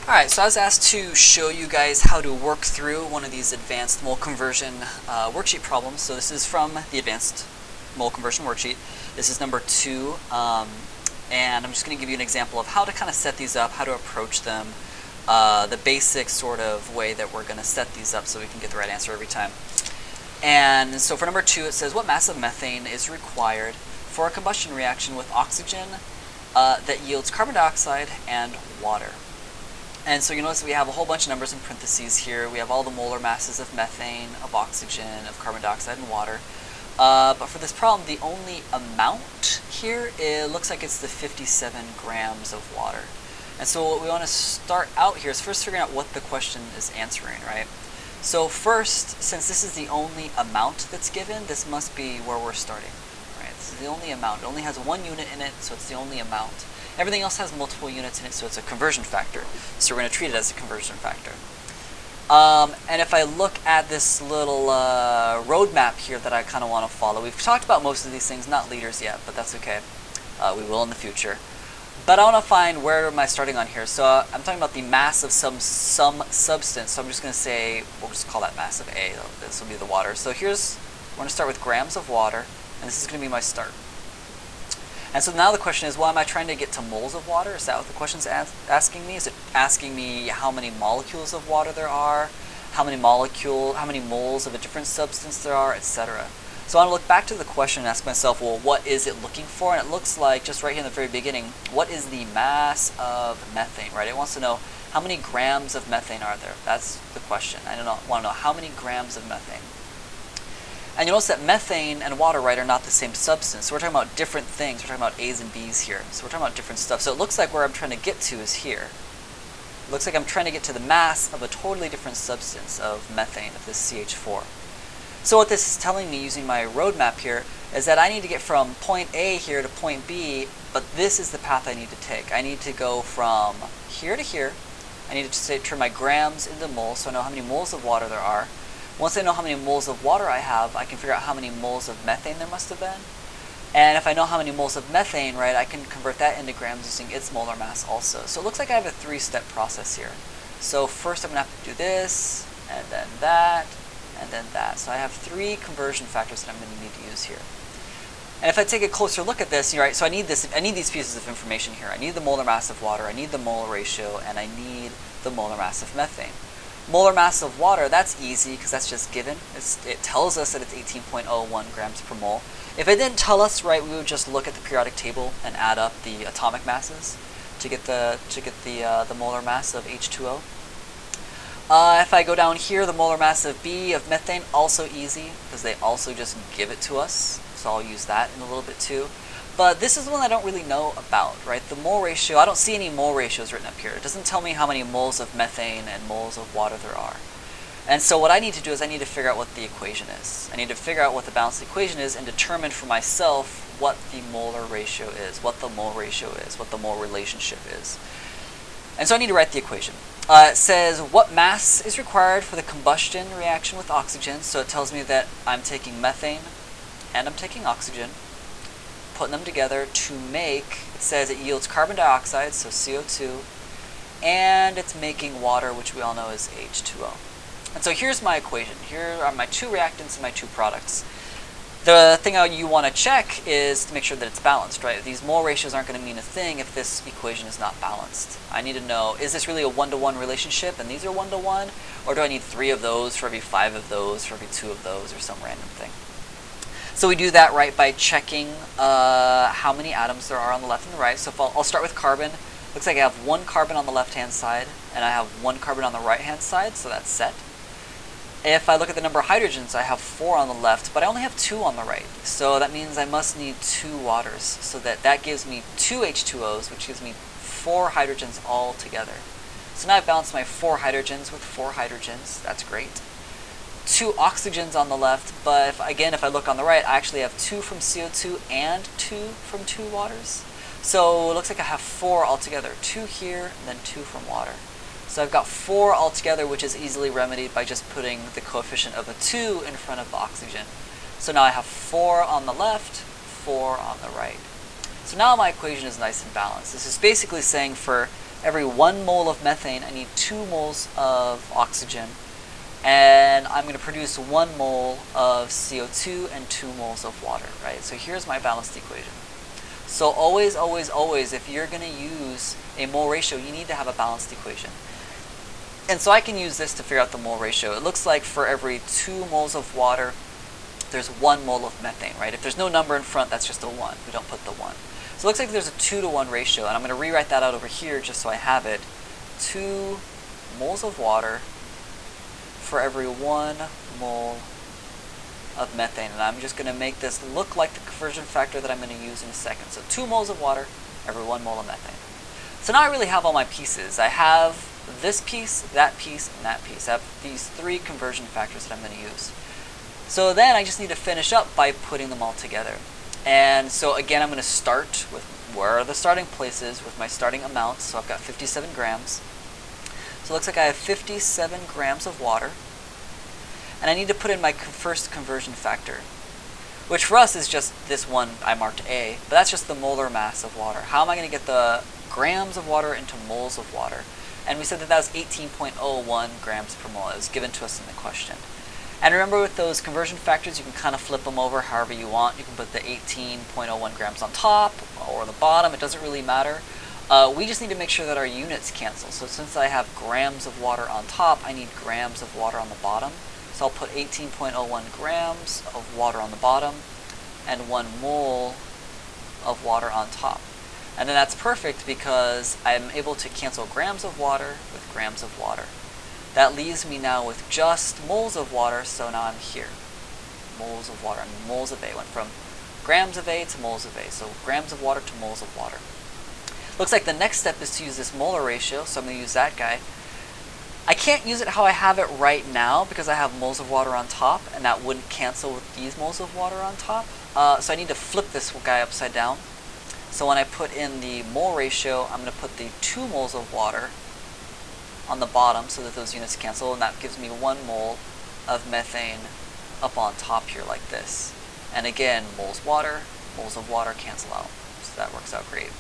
Alright, so I was asked to show you guys how to work through one of these advanced mole conversion worksheet problems. So this is from the advanced mole conversion worksheet. This is number 2, and I'm just going to give you an example of how to kind of set these up, how to approach them, the basic sort of way that we're going to set these up so we can get the right answer every time. And so for number 2, it says, what mass of methane is required for a combustion reaction with oxygen that yields carbon dioxide and water? And so you notice we have a whole bunch of numbers in parentheses here. We have all the molar masses of methane, of oxygen, of carbon dioxide, and water. But for this problem, the only amount here, it looks like it's the 57 grams of water. And so what we want to start out here is first figuring out what the question is answering, right? So first, since this is the only amount that's given, this must be where we're starting, right? This is the only amount. It only has one unit in it, so it's the only amount. Everything else has multiple units in it, so it's a conversion factor. So we're going to treat it as a conversion factor. And if I look at this little roadmap here that I kind of want to follow, we've talked about most of these things, not liters yet, but that's okay. We will in the future. But I want to find where am I starting on here. So I'm talking about the mass of some substance. So I'm just going to say, we'll just call that mass of A. This will be the water. So we're going to start with grams of water, and this is going to be my start. And so now the question is, well, am I trying to get to moles of water? Is that what the question's asking me? Is it asking me how many molecules of water there are, how many moles of a different substance there are, etc.? So I want to look back to the question and ask myself, well, what is it looking for? And it looks like, just right here in the very beginning, what is the mass of methane, right? It wants to know how many grams of methane are there. That's the question. I want to know how many grams of methane. And you'll notice that methane and water, right, are not the same substance. So we're talking about different things. We're talking about A's and B's here. So we're talking about different stuff. So it looks like where I'm trying to get to is here. It looks like I'm trying to get to the mass of a totally different substance of methane, of this CH4. So what this is telling me using my roadmap here is that I need to get from point A here to point B, but this is the path I need to take. I need to go from here to here. I need to turn my grams into moles so I know how many moles of water there are. Once I know how many moles of water I have, I can figure out how many moles of methane there must have been. And if I know how many moles of methane, right, I can convert that into grams using its molar mass also. So it looks like I have a 3-step process here. So first I'm going to have to do this, and then that, and then that. So I have 3 conversion factors that I'm going to need to use here. And if I take a closer look at this, right, so I need these pieces of information here. I need the molar mass of water, I need the molar ratio, and I need the molar mass of methane. Molar mass of water, that's easy because that's just given. It tells us that it's 18.01 grams per mole. If it didn't tell us, right, we would just look at the periodic table and add up the atomic masses to get the molar mass of H2O. If I go down here, the molar mass of B of methane, also easy because they also just give it to us. So I'll use that in a little bit too. But this is the one I don't really know about, right? The mole ratio, I don't see any mole ratios written up here. It doesn't tell me how many moles of methane and moles of water there are. And so what I need to do is I need to figure out what the equation is. I need to figure out what the balanced equation is and determine for myself what the molar ratio is, what the mole ratio is, what the mole relationship is. And so I need to write the equation. It says what mass is required for the combustion reaction with oxygen. So it tells me that I'm taking methane and I'm taking oxygen, putting them together to make, it says it yields carbon dioxide, so CO2, and it's making water, which we all know is H2O. And so here's my equation. Here are my 2 reactants and my 2 products. The thing you want to check is to make sure that it's balanced, right? These mole ratios aren't going to mean a thing if this equation is not balanced. I need to know, is this really a 1-to-1 relationship and these are 1-to-1? Or do I need 3 of those for every 5 of those, for every 2 of those, or some random thing? So we do that, right, by checking how many atoms there are on the left and the right. So if I'll start with carbon. Looks like I have 1 carbon on the left-hand side, and I have 1 carbon on the right-hand side, so that's set. If I look at the number of hydrogens, I have 4 on the left, but I only have 2 on the right. So that means I must need 2 waters. So that gives me 2 H2Os, which gives me 4 hydrogens all together. So now I've balanced my 4 hydrogens with 4 hydrogens. That's great. 2 oxygens on the left, but if I look on the right, I actually have 2 from CO2 and 2 from 2 waters. So it looks like I have 4 altogether. 2 here, and then 2 from water. So I've got 4 altogether, which is easily remedied by just putting the coefficient of a 2 in front of the oxygen. So now I have 4 on the left, 4 on the right. So now my equation is nice and balanced. This is basically saying for every 1 mole of methane, I need 2 moles of oxygen. And I'm going to produce 1 mole of CO2 and 2 moles of water, right? So here's my balanced equation. So always, always, always, if you're going to use a mole ratio, you need to have a balanced equation. And so I can use this to figure out the mole ratio. It looks like for every 2 moles of water, there's 1 mole of methane, right? If there's no number in front, that's just a 1. We don't put the 1. So it looks like there's a 2-to-1 ratio, and I'm going to rewrite that out over here just so I have it. 2 moles of water for every 1 mole of methane. And I'm just going to make this look like the conversion factor that I'm going to use in a second. So 2 moles of water every 1 mole of methane. So now I really have all my pieces. I have this piece, that piece, and that piece. I have these 3 conversion factors that I'm going to use. So then I just need to finish up by putting them all together. And so again, I'm going to start with where are the starting places with my starting amounts. So I've got 57 grams. So it looks like I have 57 grams of water. And I need to put in my first conversion factor, which for us is just this one I marked A, but that's just the molar mass of water. How am I going to get the grams of water into moles of water? And we said that was 18.01 grams per mole. It was given to us in the question. And remember, with those conversion factors, you can kind of flip them over however you want. You can put the 18.01 grams on top or the bottom. It doesn't really matter. We just need to make sure that our units cancel. So since I have grams of water on top, I need grams of water on the bottom. So I'll put 18.01 grams of water on the bottom and 1 mole of water on top. And then that's perfect because I'm able to cancel grams of water with grams of water. That leaves me now with just moles of water, so now I'm here. Moles of water and moles of A. Went from grams of A to moles of A. So grams of water to moles of water. Looks like the next step is to use this molar ratio, so I'm going to use that guy. I can't use it how I have it right now because I have moles of water on top, and that wouldn't cancel with these moles of water on top. So I need to flip this guy upside down. So when I put in the mole ratio, I'm going to put the 2 moles of water on the bottom so that those units cancel, and that gives me 1 mole of methane up on top here like this. And again, moles of water cancel out. So that works out great.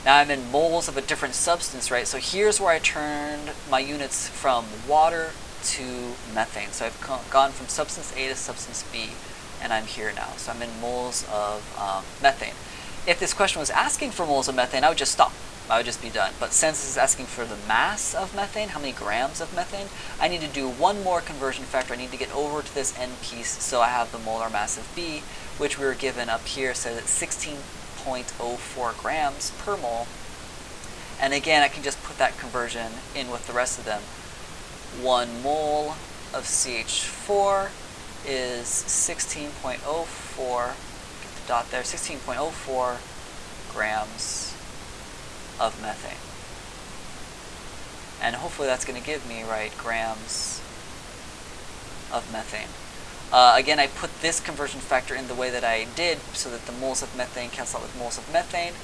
Now I'm in moles of a different substance, right? So here's where I turned my units from water to methane. So I've gone from substance A to substance B, and I'm here now. So I'm in moles of methane. If this question was asking for moles of methane, I would just stop. I would just be done. But since this is asking for the mass of methane, how many grams of methane, I need to do 1 more conversion factor. I need to get over to this end piece so I have the molar mass of B, which we were given up here, says it's 16.04 grams per mole. And again, I can just put that conversion in with the rest of them. 1 mole of CH4 is 16.04, get the dot there, 16.04 grams of methane. And hopefully that's going to give me, right, grams of methane. Again, I put this conversion factor in the way that I did so that the moles of methane cancel out with moles of methane.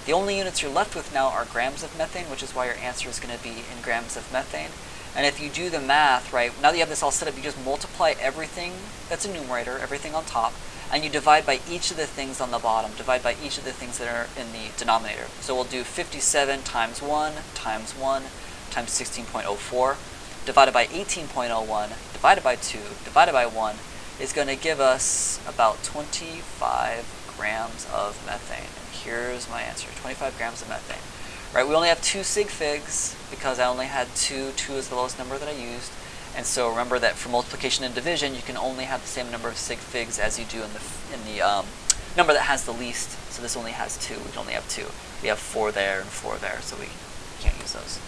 The only units you're left with now are grams of methane, which is why your answer is going to be in grams of methane. And if you do the math, right, now that you have this all set up, you just multiply everything that's a numerator, everything on top, and you divide by each of the things on the bottom, divide by each of the things that are in the denominator. So we'll do 57 times 1 times 16.04, divided by 18.01, divided by 2, divided by 1, is going to give us about 25 grams of methane. And here's my answer, 25 grams of methane. Right, we only have 2 sig figs because I only had 2. 2 is the lowest number that I used. And so remember that for multiplication and division, you can only have the same number of sig figs as you do in the number that has the least. So this only has 2. We can only have 2. We have 4 there and 4 there, so we can't use those.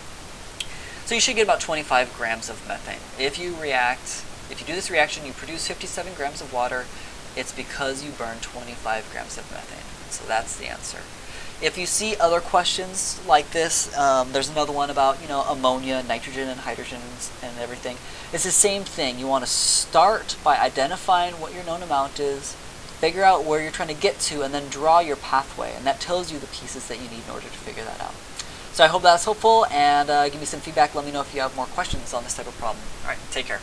So you should get about 25 grams of methane. If you do this reaction, you produce 57 grams of water, it's because you burn 25 grams of methane. So that's the answer. If you see other questions like this, there's another one about, ammonia, nitrogen, and hydrogen and everything. It's the same thing. You want to start by identifying what your known amount is, figure out where you're trying to get to, and then draw your pathway. And that tells you the pieces that you need in order to figure that out. So I hope that's helpful, and give me some feedback. Let me know if you have more questions on this type of problem. All right, take care.